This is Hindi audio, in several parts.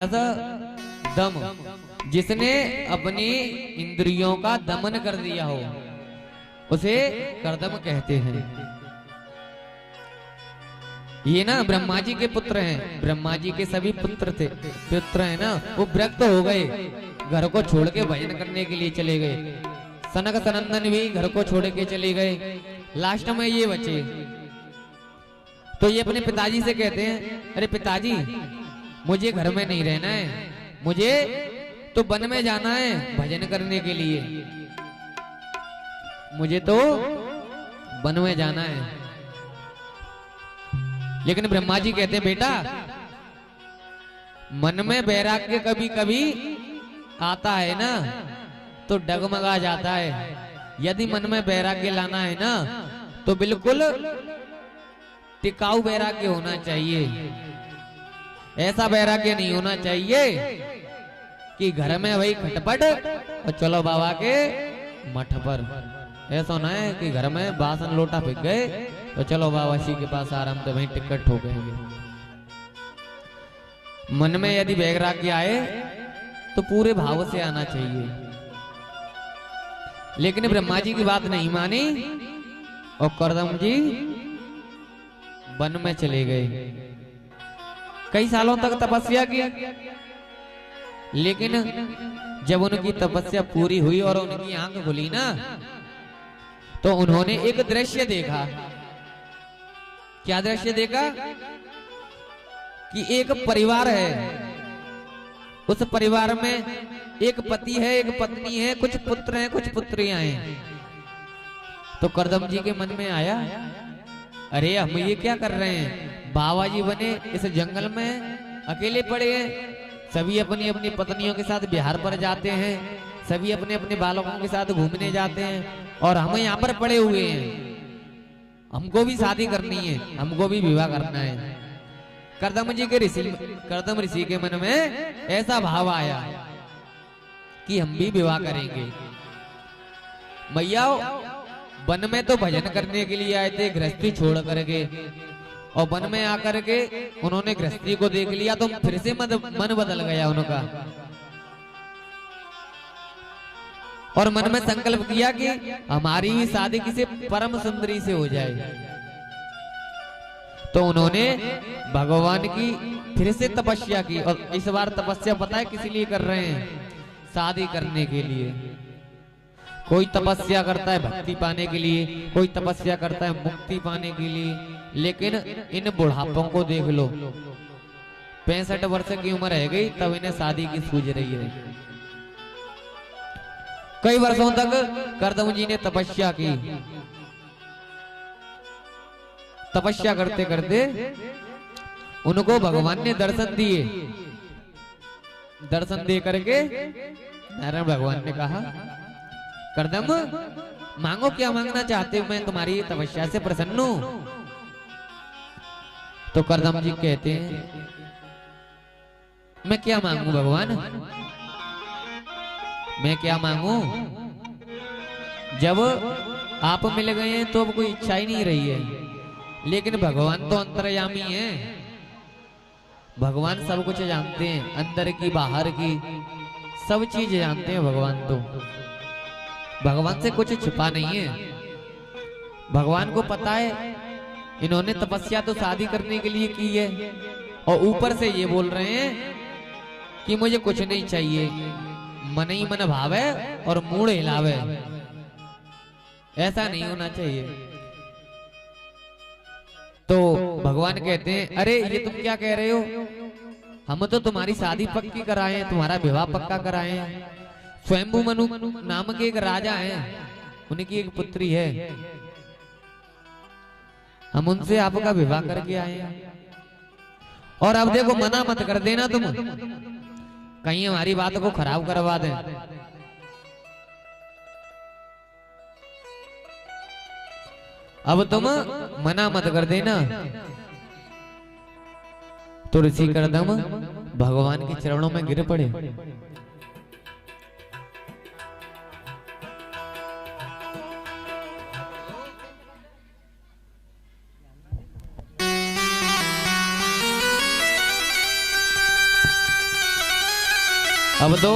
दम, जिसने अपनी इंद्रियों का दमन कर दिया हो उसे करदम कहते हैं। ये ना ब्रह्मा जी के पुत्र हैं, ब्रह्मा जी के सभी पुत्र हैं ना, वो विरक्त हो गए, घर को छोड़ के भजन करने के लिए चले गए। सनक सनंदन भी घर को छोड़ के चले गए, लास्ट में ये बचे। तो ये अपने पिताजी से कहते हैं, अरे पिताजी मुझे घर में नहीं रहना है, मुझे तो वन में जाना है भजन करने के लिए, मुझे तो वन में जाना है। लेकिन ब्रह्मा जी कहते हैं, बेटा मन में वैराग्य कभी कभी आता है ना तो डगमगा जाता है। यदि मन में वैराग्य लाना है ना तो बिल्कुल टिकाऊ वैराग्य होना चाहिए। ऐसा वैराग्य नहीं होना चाहिए कि घर में वही खटपट और चलो बाबा के मठ पर। ऐसा होना है कि घर में बासन लोटा फेंक गए तो चलो बाबा जी के पास आराम से वहीं टिकट ठोक गए। मन में यदि वैराग्य आए तो पूरे भाव से आना चाहिए। लेकिन ब्रह्मा जी की बात नहीं मानी और करदम जी वन में चले गए। कई सालों तक तपस्या की, लेकिन जब उनकी तपस्या पूरी हुई और उनकी आंख खुली ना तो उन्होंने एक दृश्य देखा। क्या दृश्य देखा? कि एक परिवार है, उस परिवार में एक पति है, एक पत्नी है, कुछ पुत्र हैं, कुछ पुत्रियां हैं। तो करदम जी के मन में आया, अरे हम ये क्या कर रहे हैं, बाबा जी बने इस जंगल में अकेले पड़े हैं, सभी अपनी अपनी पत्नियों के साथ बिहार पर जाते हैं, सभी अपने अपने बालकों के साथ घूमने जाते हैं और हम यहाँ पर पड़े हुए हैं। हमको भी शादी करनी है, हमको भी विवाह करना है। करदम ऋषि के मन में ऐसा भाव आया कि हम भी विवाह करेंगे। मैया वन में तो भजन करने के लिए आए थे, गृहस्थी छोड़ करके, और वन में आकर के उन्होंने गृहस्थी को देख लिया तो फिर से मन बदल गया उनका, और मन में संकल्प किया कि हमारी भी शादी किसी परम सुंदरी से हो जाए। तो उन्होंने भगवान की फिर से तपस्या की, और इस बार तपस्या पता है किस लिए कर रहे हैं? शादी करने के लिए। कोई तपस्या करता है भक्ति पाने के लिए, कोई तपस्या करता है मुक्ति पाने के लिए, लेकिन इन बुढ़ापों को देख लो, 65 वर्ष की उम्र रह गई तब इन्हें शादी की सूझ रही है। कई वर्षों तक करदम जी ने तपस्या की, तपस्या करते करते उनको भगवान ने दर्शन दिए। दर्शन दे करके नारायण भगवान ने कहा, करदम मांगो, क्या मांगना चाहते हो, मैं तुम्हारी तपस्या से प्रसन्न हूं। तो करदम जी कहते हैं, मैं क्या मांगू भगवान, मैं क्या मांगू, जब आप मिल गए हैं तो अब कोई इच्छा ही नहीं रही है। लेकिन भगवान तो अंतर्यामी है, भगवान सब कुछ जानते हैं, अंदर की बाहर की सब चीज जानते हैं भगवान। तो भगवान से कुछ छिपा नहीं है, भगवान को पता है इन्होंने तपस्या तो शादी करने के लिए की है, और ऊपर से ये बोल रहे हैं कि मुझे कुछ नहीं चाहिए, मन ही मन भावे और मूड हिलावे। ऐसा नहीं होना चाहिए। तो भगवान कहते हैं, अरे ये तुम क्या कह रहे हो, हम तो तुम्हारी शादी पक्की कराए हैं, तुम्हारा विवाह पक्का कराए हैं। स्वयंभू मनु नाम के एक राजा हैं, उनकी एक पुत्री है, हम उनसे आपका विवाह करके आए हैं। और अब देखो मना मत कर देना तुम, कहीं हमारी बात को खराब करवा दें। अब तुम मना मत कर देना। तो ऋषि करदम भगवान के चरणों में गिर पड़े। अब तो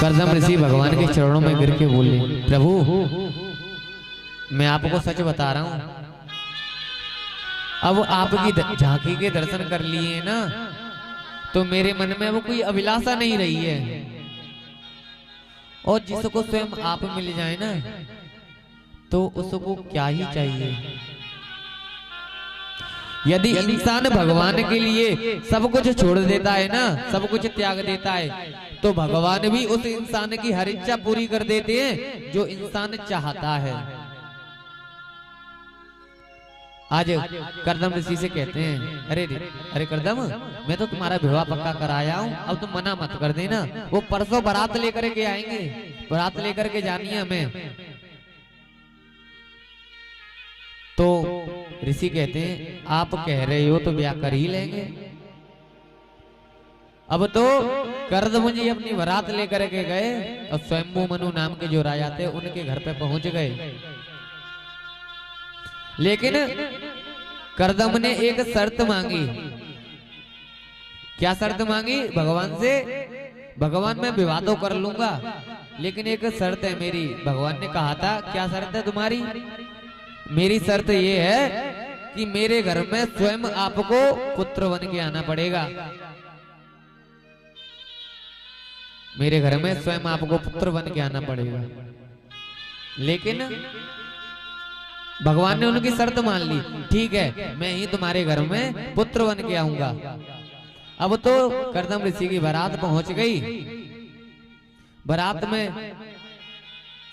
करदम ऋषि भगवान के चरणों में गिर के बोले, प्रभु मैं आपको सच बता रहा हूं, अब आपकी झांकी के दर्शन कर लिए ना, तो मेरे मन में अब कोई अभिलाषा नहीं रही है। और जिसको स्वयं आप मिल जाए ना, तो उसको क्या ही चाहिए। यदि इंसान भगवान के लिए सब कुछ छोड़ देता है ना, सब कुछ त्याग देता है, तो भगवान भी उस इंसान की हर इच्छा पूरी कर देते हैं जो इंसान चाहता है। आज करदम ऋषि से कहते हैं, अरे अरे करदम, मैं तो तुम्हारा विवाह पक्का कराया हूं, अब तुम मना मत कर देना। वो परसों बारात लेकर के आएंगे, बारात लेकर के जानी है हमें। तो ऋषि कहते हैं, आप कह रहे हो तो ब्याह कर ही लेंगे। अब तो करदम जी अपनी बारात लेकर के गए और स्वयंभू मनु नाम के जो राजा थे उनके घर पे पहुंच गए। लेकिन करदम ने एक शर्त मांगी। क्या शर्त मांगी भगवान से? भगवान मैं विवाह तो कर लूंगा, लेकिन एक शर्त है मेरी। भगवान ने कहा था, क्या शर्त है तुम्हारी? मेरी शर्त ये है कि मेरे घर में स्वयं आपको पुत्र बन के आना पड़ेगा। मेरे घर में स्वयं आपको पुत्र बन के आना पड़ेगा। लेकिन भगवान ने उनकी शर्त मान ली, ठीक है मैं ही तुम्हारे घर में पुत्र बन के आऊंगा। अब तो करदम ऋषि की बारात पहुंच गई। बारात में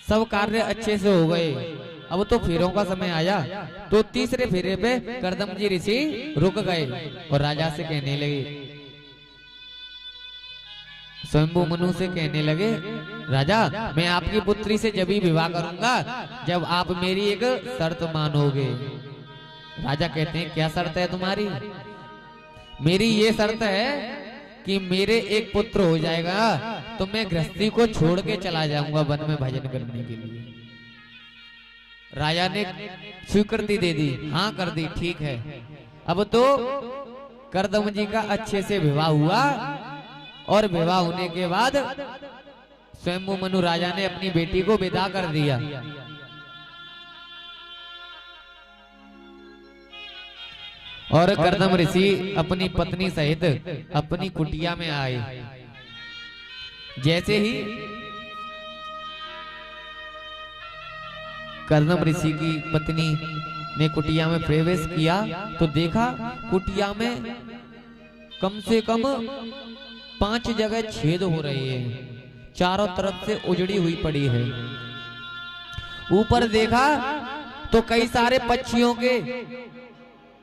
सब कार्य अच्छे से हो गए। अब तो फेरों का समय आया, तो तीसरे फेरे पे करदम जी ऋषि रुक गए और राजा से कहने लगे, स्वयंभू मनु से कहने लगे, राजा मैं आपकी पुत्री से जब ही विवाह करूंगा जब आप मेरी एक शर्त मानोगे। राजा कहते हैं, क्या शर्त है तुम्हारी? मेरी ये शर्त है कि मेरे एक पुत्र हो जाएगा तो मैं गृहस्थी को छोड़ के चला जाऊंगा वन में भजन करने के लिए। राजा ने स्वीकृति दे दी, हाँ कर दी, ठीक है। अब तो करदम जी का अच्छे से विवाह हुआ और विवाह होने के बाद स्वयंभू मनु राजा ने अपनी बेटी को विदा कर दिया। और करदम ऋषि अपनी पत्नी सहित अपनी कुटिया में आए। जैसे ही करदम ऋषि की पत्नी ने कुटिया में प्रवेश किया तो देखा कुटिया में कम से कम 5 जगह छेद हो रहे हैं, चारों तरफ से उजड़ी हुई पड़ी है। ऊपर देखा तो कई सारे पक्षियों के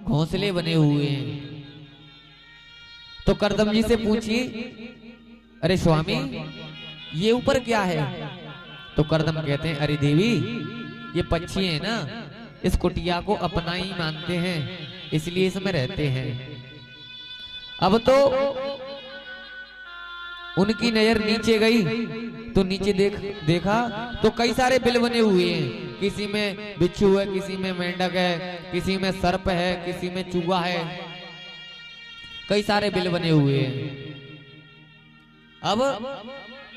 घोंसले बने हुए हैं। तो करदम जी से पूछी, अरे स्वामी ये ऊपर क्या है? तो करदम कहते हैं, अरे देवी ये पक्षी है ना, इस कुटिया को अपना ही मानते हैं, इसलिए इसमें रहते हैं। अब तो उनकी नजर नीचे गई तो नीचे देखा तो कई सारे बिल बने हुए हैं। किसी में बिच्छू है, किसी में मेंढक है, किसी में सर्प है, किसी में चूहा है, कई सारे बिल बने हुए हैं। अब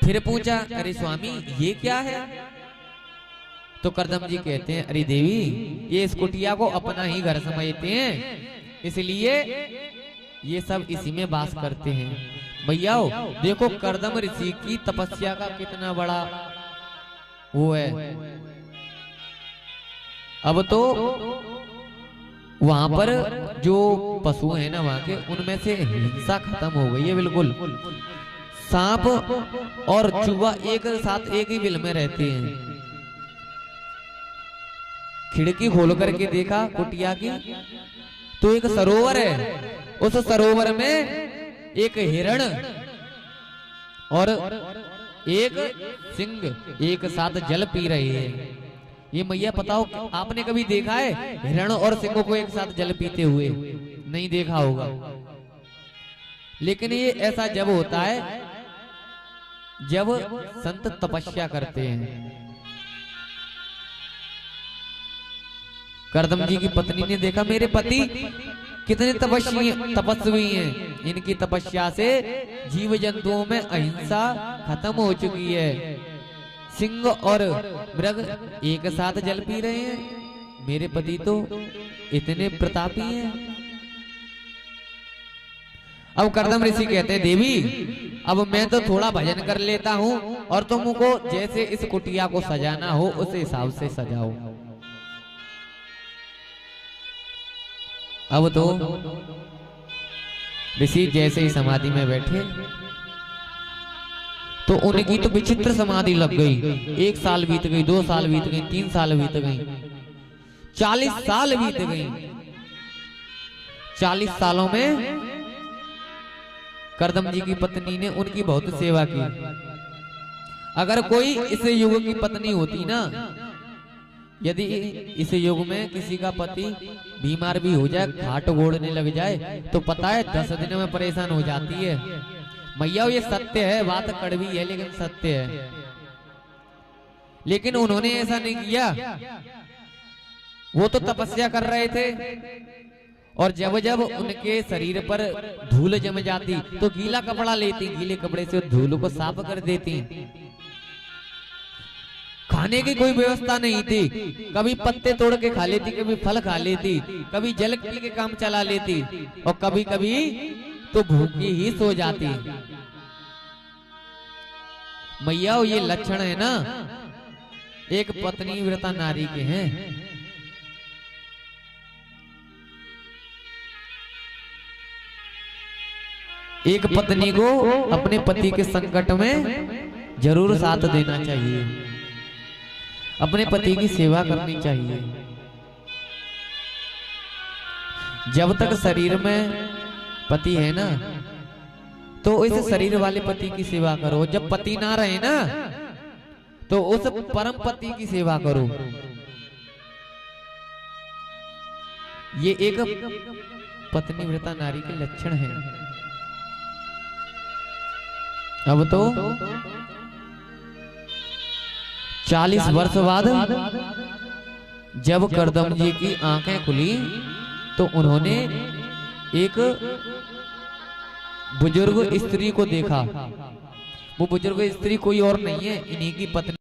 फिर पूछा, अरे स्वामी ये क्या है? तो करदम जी कहते हैं, अरे देवी ये इस कुटिया को अपना ही घर समझते हैं, इसलिए ये सब इसी में वास करते हैं। भैया देखो करदम ऋषि की तपस्या का कितना बड़ा वो है। अब तो वहां पर जो पशु है ना वहां के, उनमें से हिंसा खत्म हो गई है बिल्कुल। सांप और चूहा एक साथ एक ही बिल में रहते हैं। खिड़की खोल करके देखा कुटिया की तो एक सरोवर है, उस सरोवर में एक हिरण और एक सिंह एक साथ जल पी रहे हैं। ये मैया बताओ आपने कभी देखा है हिरण और सिंह को एक साथ जल पीते हुए? नहीं देखा होगा। लेकिन ये ऐसा जब होता है जब संत तपस्या करते हैं। करदम जी की पत्नी ने देखा मेरे पति कितने तपस्वी हैं, इनकी तपस्या से जीव जंतुओं में अहिंसा खत्म हो चुकी है। सिंह और मृग एक साथ जल पी रहे हैं। मेरे पति तो इतने प्रतापी हैं। अब कर्दम ऋषि कहते हैं, देवी अब मैं तो थोड़ा भजन कर लेता हूं और तुमको जैसे इस कुटिया को सजाना हो उस हिसाब से सजाओ। अब तो ऋषि जैसे ही समाधि में बैठे तो उनकी तो विचित्र समाधि लग गई। 1 साल बीत गई, 2 साल बीत गई, 3 साल बीत गई, 40 साल बीत गई। 40 सालों में कर्दम जी की पत्नी ने उनकी बहुत सेवा की। अगर कोई इस युग की पत्नी होती ना, यदि इस युग में किसी का पति बीमार भी हो जाए, खाट गोड़ने लग जाए, तो पता है 10 दिन में परेशान हो जाती है। मैया ये सत्य है, बात कड़वी है लेकिन सत्य है। लेकिन उन्होंने ऐसा नहीं किया। वो तो तपस्या कर रहे थे और जब जब उनके शरीर पर धूल जम जाती तो गीला कपड़ा लेती, गीले कपड़े से धूल को साफ कर देती। खाने की कोई व्यवस्था नहीं थी। कभी पत्ते तोड़ के खा लेती, कभी फल खा लेती, कभी जल के काम चला लेती और कभी कभी तो भूखी ही सो जाती। मैया ये लक्षण है ना एक पत्नी व्रता नारी के हैं। एक पत्नी को अपने पति के संकट में जरूर साथ देना चाहिए, अपने पति की सेवा करनी चाहिए। जब तक शरीर में पति है ना तो इस शरीर वाले पति की सेवा करो। जब पति ना रहे ना तो उस परम पति की सेवा करो। ये एक पत्नी व्रता नारी के लक्षण है। अब तो 40 वर्ष बाद जब कर्दम जी की आंखें खुली तो उन्होंने एक बुजुर्ग स्त्री को देखा। वो बुजुर्ग स्त्री कोई और नहीं है, इन्हीं की पत्नी